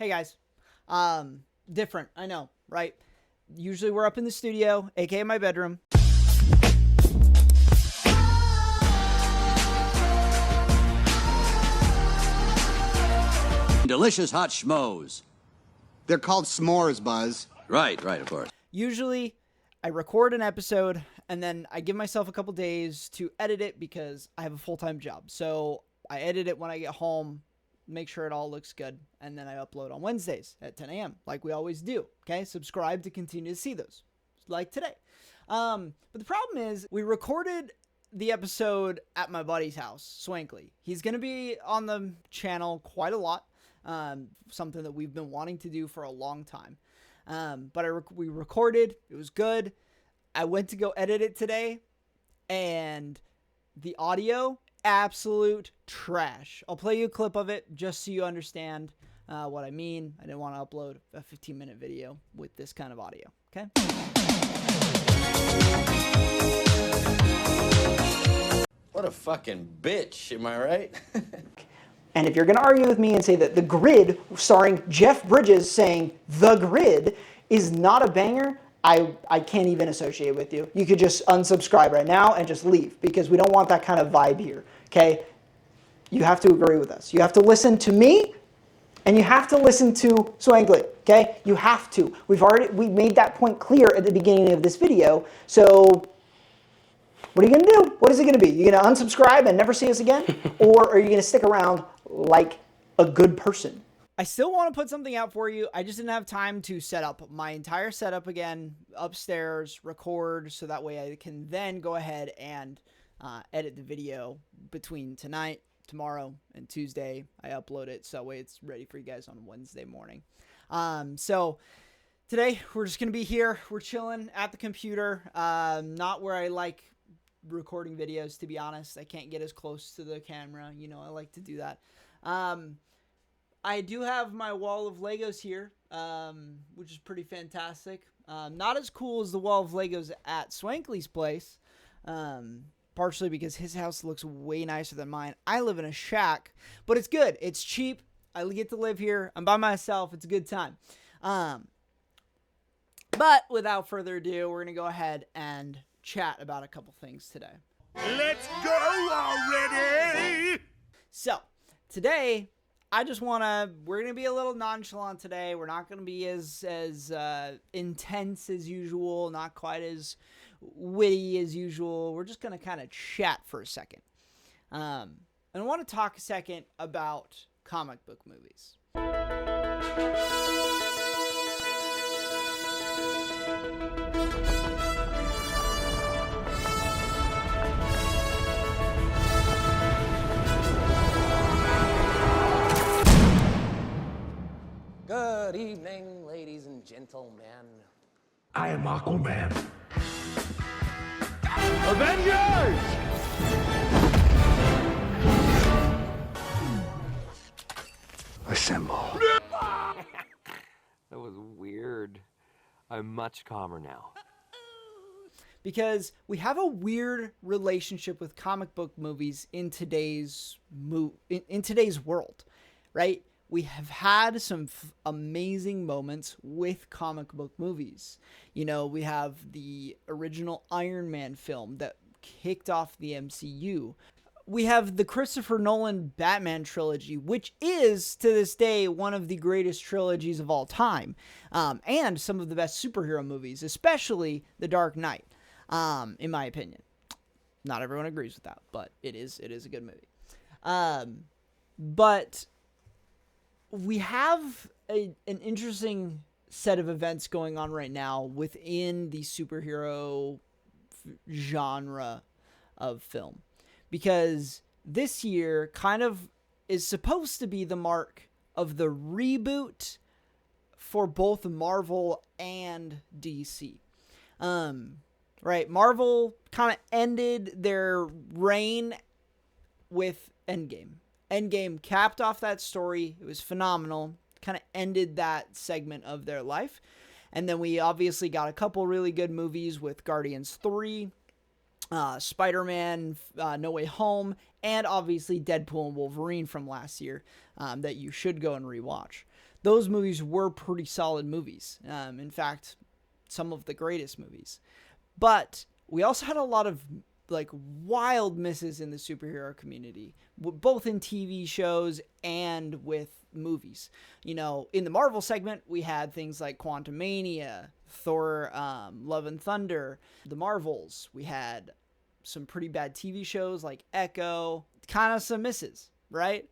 Hey guys. Different, I know, right? Usually we're up in the studio, aka my bedroom. Delicious hot schmoes. They're called s'mores, Buzz. Right, of course. Usually I record an episode and then I give myself a couple days to edit it because I have a full-time job. So I edit it when I get home, make sure it all looks good, and then I upload on Wednesdays at 10 a.m. like we always do. Okay, subscribe to continue to see those, like today. But the problem is we recorded the episode at my buddy's house, Swankley. He's going to be on the channel quite a lot, something that we've been wanting to do for a long time. But we recorded, it was good. I went to go edit it today, and the audio, absolute trash. I'll play you a clip of it just so you understand what I mean. I didn't want to upload a 15-minute video with this kind of audio, okay? What a fucking bitch, am I right? And if you're going to argue with me and say that The Grid, starring Jeff Bridges saying The Grid, is not a banger, I can't even associate with you. You could just unsubscribe right now and just leave, because we don't want that kind of vibe here, okay? You have to agree with us. You have to listen to me, and you have to listen to Swankley, okay? You have to. We made that point clear at the beginning of this video, so what are you going to do? What is it going to be? You're going to unsubscribe and never see us again? Or are you going to stick around like a good person? I still want to put something out for you. I just didn't have time to set up my entire setup again, upstairs, record, so that way I can then go ahead and edit the video between tonight, tomorrow, and Tuesday. I upload it, so that way it's ready for you guys on Wednesday morning. So today, we're just going to be here. We're chilling at the computer, not where I like recording videos, to be honest. I can't get as close to the camera. You know, I like to do that. I do have my wall of Legos here, which is pretty fantastic. Not as cool as the wall of Legos at Swankley's place, partially because his house looks way nicer than mine. I live in a shack, but it's good. It's cheap. I get to live here. I'm by myself. It's a good time. But without further ado, we're going to go ahead and chat about a couple things today. Let's go already! So, today, we're going to be a little nonchalant today. We're not going to be as intense as usual, not quite as witty as usual. We're just going to kind of chat for a second. And I want to talk a second about comic book movies. Good evening, ladies and gentlemen. I am Aquaman. Avengers! Assemble. That was weird. I'm much calmer now. Because we have a weird relationship with comic book movies in today's world, right? We have had some amazing moments with comic book movies. You know, we have the original Iron Man film that kicked off the MCU. We have the Christopher Nolan Batman trilogy, which is, to this day, one of the greatest trilogies of all time. And some of the best superhero movies, especially The Dark Knight, in my opinion. Not everyone agrees with that, but it is a good movie. But we have an interesting set of events going on right now within the superhero genre of film, because this year kind of is supposed to be the mark of the reboot for both Marvel and DC. Right, Marvel kind of ended their reign with Endgame. Endgame capped off that story. It was phenomenal. Kind of ended that segment of their life. And then we obviously got a couple really good movies with Guardians 3, Spider-Man, No Way Home, and obviously Deadpool and Wolverine from last year that you should go and rewatch. those movies were pretty solid movies. In fact, some of the greatest movies. But we also had a lot of like wild misses in the superhero community, both in TV shows and with movies. You know, in the Marvel segment, we had things like Quantumania, Thor, Love and Thunder, the Marvels. We had some pretty bad TV shows like Echo, kind of some misses, right?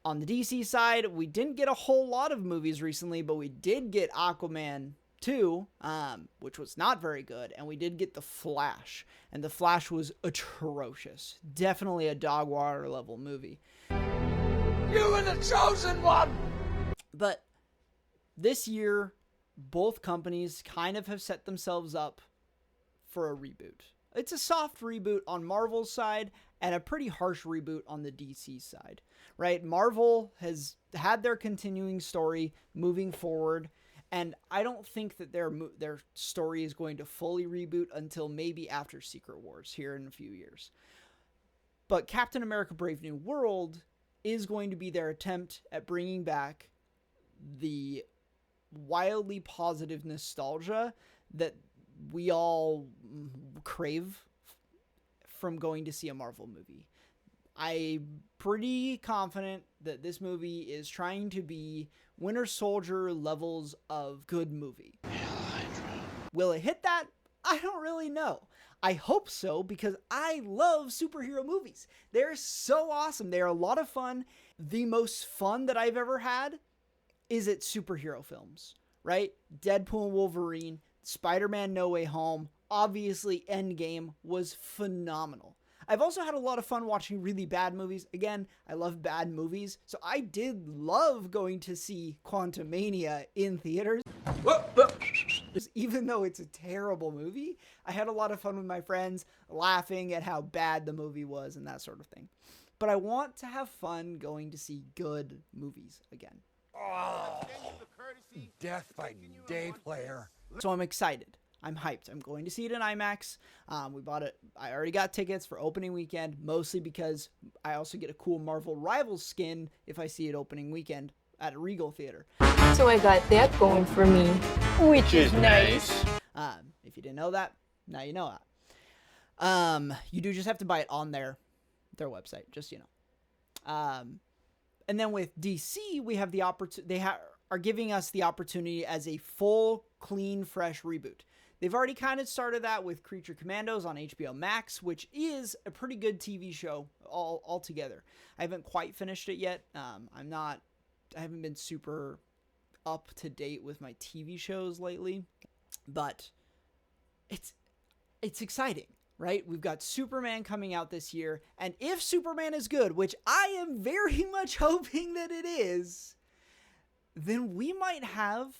On the DC side, we didn't get a whole lot of movies recently, but we did get Aquaman 2, which was not very good, and we did get The Flash, and The Flash was atrocious. Definitely a dog water level movie. You were the chosen one! But this year, both companies kind of have set themselves up for a reboot. It's a soft reboot on Marvel's side and a pretty harsh reboot on the DC side, right? Marvel has had their continuing story moving forward, and I don't think that their story is going to fully reboot until maybe after Secret Wars here in a few years. But Captain America Brave New World is going to be their attempt at bringing back the wildly positive nostalgia that we all crave from going to see a Marvel movie. I'm pretty confident that this movie is trying to be Winter Soldier levels of good movie. Will it hit that? I don't really know. I hope so, because I love superhero movies. They're so awesome. They're a lot of fun. The most fun that I've ever had is at superhero films, right? Deadpool and Wolverine, Spider-Man No Way Home, obviously Endgame was phenomenal. I've also had a lot of fun watching really bad movies. Again, I love bad movies, so I did love going to see Quantumania in theaters. Even though it's a terrible movie, I had a lot of fun with my friends, laughing at how bad the movie was and that sort of thing. But I want to have fun going to see good movies again. Death by day player. So I'm excited. I'm hyped. I'm going to see it in IMAX. We bought it. I already got tickets for opening weekend, mostly because I also get a cool Marvel Rivals skin if I see it opening weekend at a Regal Theater. So I got that going for me, which is nice. If you didn't know that, now you know that. You do just have to buy it on their website, just you know. And then with DC, we have the opportunity. They are giving us the opportunity as a full, clean, fresh reboot. They've already kind of started that with Creature Commandos on HBO Max, which is a pretty good TV show altogether. I haven't quite finished it yet. I haven't been super up to date with my TV shows lately, but it's exciting, right? We've got Superman coming out this year, and if Superman is good, which I am very much hoping that it is, then we might have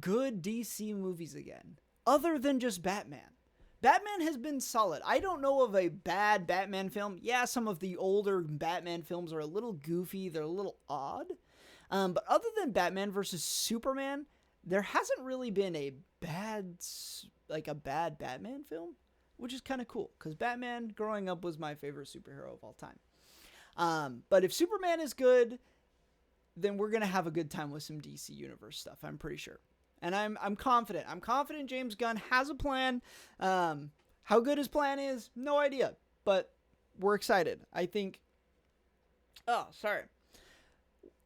good DC movies again, other than just Batman. Batman has been solid. I don't know of a bad Batman film. Yeah, some of the older Batman films are a little goofy. They're a little odd. But other than Batman versus Superman, there hasn't really been a bad Batman film, which is kind of cool, because Batman growing up was my favorite superhero of all time. But if Superman is good, then we're going to have a good time with some DC Universe stuff, I'm pretty sure. And I'm confident. I'm confident James Gunn has a plan. How good his plan is, no idea. But we're excited. I think... Oh, sorry.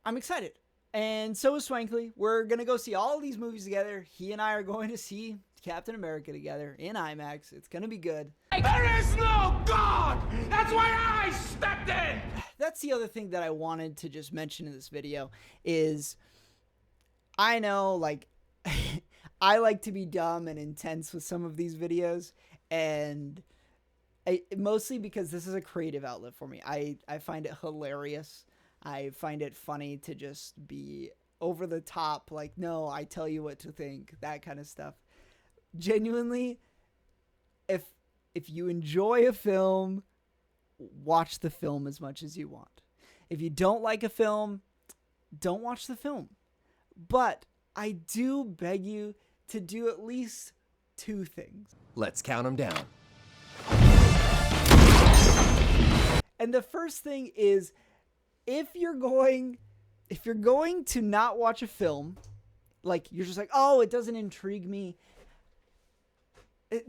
I'm excited. And so is Swankley. We're going to go see all of these movies together. He and I are going to see Captain America together in IMAX. It's going to be good. There is no God! That's why I stepped in! That's the other thing that I wanted to just mention in this video is I know, like, I like to be dumb and intense with some of these videos, and mostly because this is a creative outlet for me. I find it hilarious. I find it funny to just be over the top, like, no, I tell you what to think, that kind of stuff. Genuinely, if you enjoy a film, watch the film as much as you want. If you don't like a film, don't watch the film. But I do beg you to do at least 2 things. Let's count them down. And the first thing is, if you're going if you're going to not watch a film, like you're just like, oh, it doesn't intrigue me,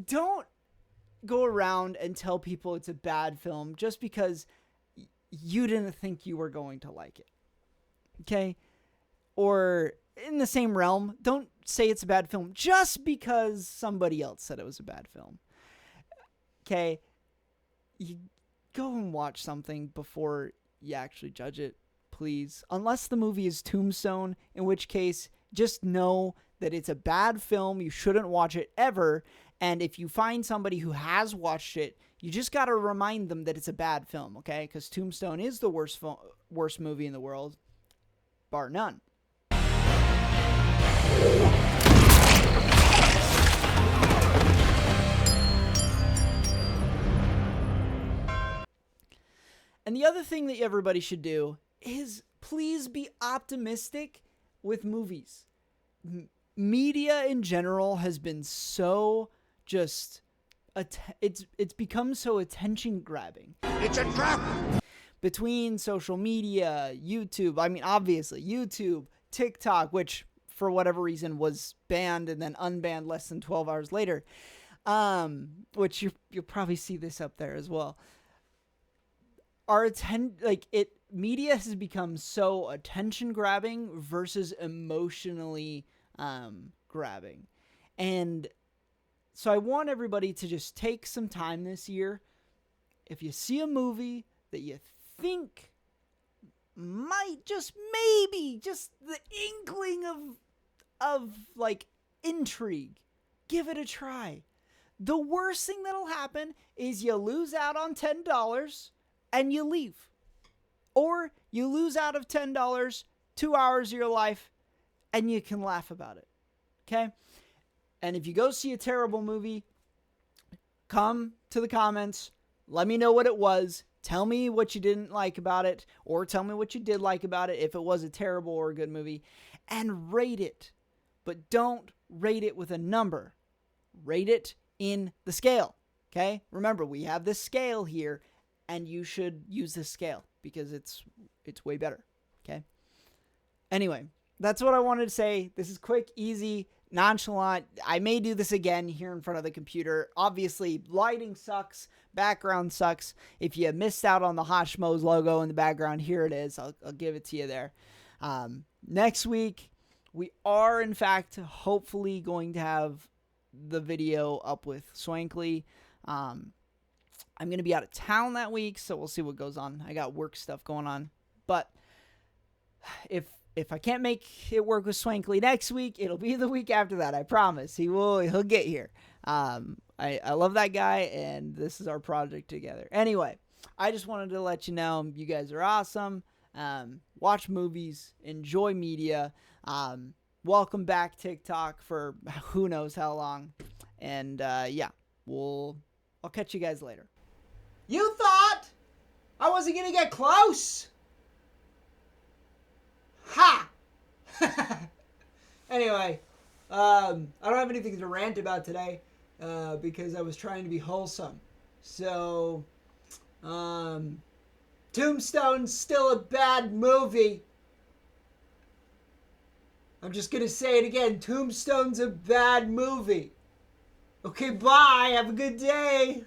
don't go around and tell people it's a bad film just because you didn't think you were going to like it. Okay? Or in the same realm, don't say it's a bad film just because somebody else said it was a bad film. Okay? You go and watch something before you actually judge it, please. Unless the movie is Tombstone, in which case, just know that it's a bad film. You shouldn't watch it ever. And if you find somebody who has watched it, you just got to remind them that it's a bad film, okay? Because Tombstone is the worst movie in the world, bar none. And the other thing that everybody should do is please be optimistic with movies. Media in general has been so just it's become so attention grabbing. It's a trap! Between social media, YouTube, I mean obviously YouTube, TikTok, which for whatever reason was banned and then unbanned less than 12 hours later. Which you'll probably see this up there as well. Media has become so attention grabbing versus emotionally grabbing. And so I want everybody to just take some time this year. If you see a movie that you think might just maybe just the inkling of like intrigue, give it a try. The worst thing that'll happen is you lose out on $10 and you leave. Or you lose out of $10, 2 hours of your life, and you can laugh about it. Okay? And if you go see a terrible movie, come to the comments. Let me know what it was. Tell me what you didn't like about it, or tell me what you did like about it if it was a terrible or a good movie, and rate it. But don't rate it with a number. Rate it in the scale. Okay? Remember, we have this scale here, and you should use this scale because it's way better. Okay? Anyway, that's what I wanted to say. This is quick, easy, nonchalant. I may do this again here in front of the computer. Obviously, lighting sucks. Background sucks. If you missed out on the Hot Schmoes logo in the background, here it is. I'll give it to you there. Next week, we are, in fact, hopefully going to have the video up with Swankly. I'm going to be out of town that week, so we'll see what goes on. I got work stuff going on. But if I can't make it work with Swankly next week, it'll be the week after that. I promise. He'll get here. I love that guy, and this is our project together. Anyway, I just wanted to let you know you guys are awesome. Watch movies, enjoy media. Welcome back TikTok for who knows how long. And yeah, I'll catch you guys later. You thought I wasn't going to get close? Ha! Anyway, I don't have anything to rant about today because I was trying to be wholesome. So, Tombstone's still a bad movie. I'm just going to say it again. Tombstone's a bad movie. Okay, bye. Have a good day.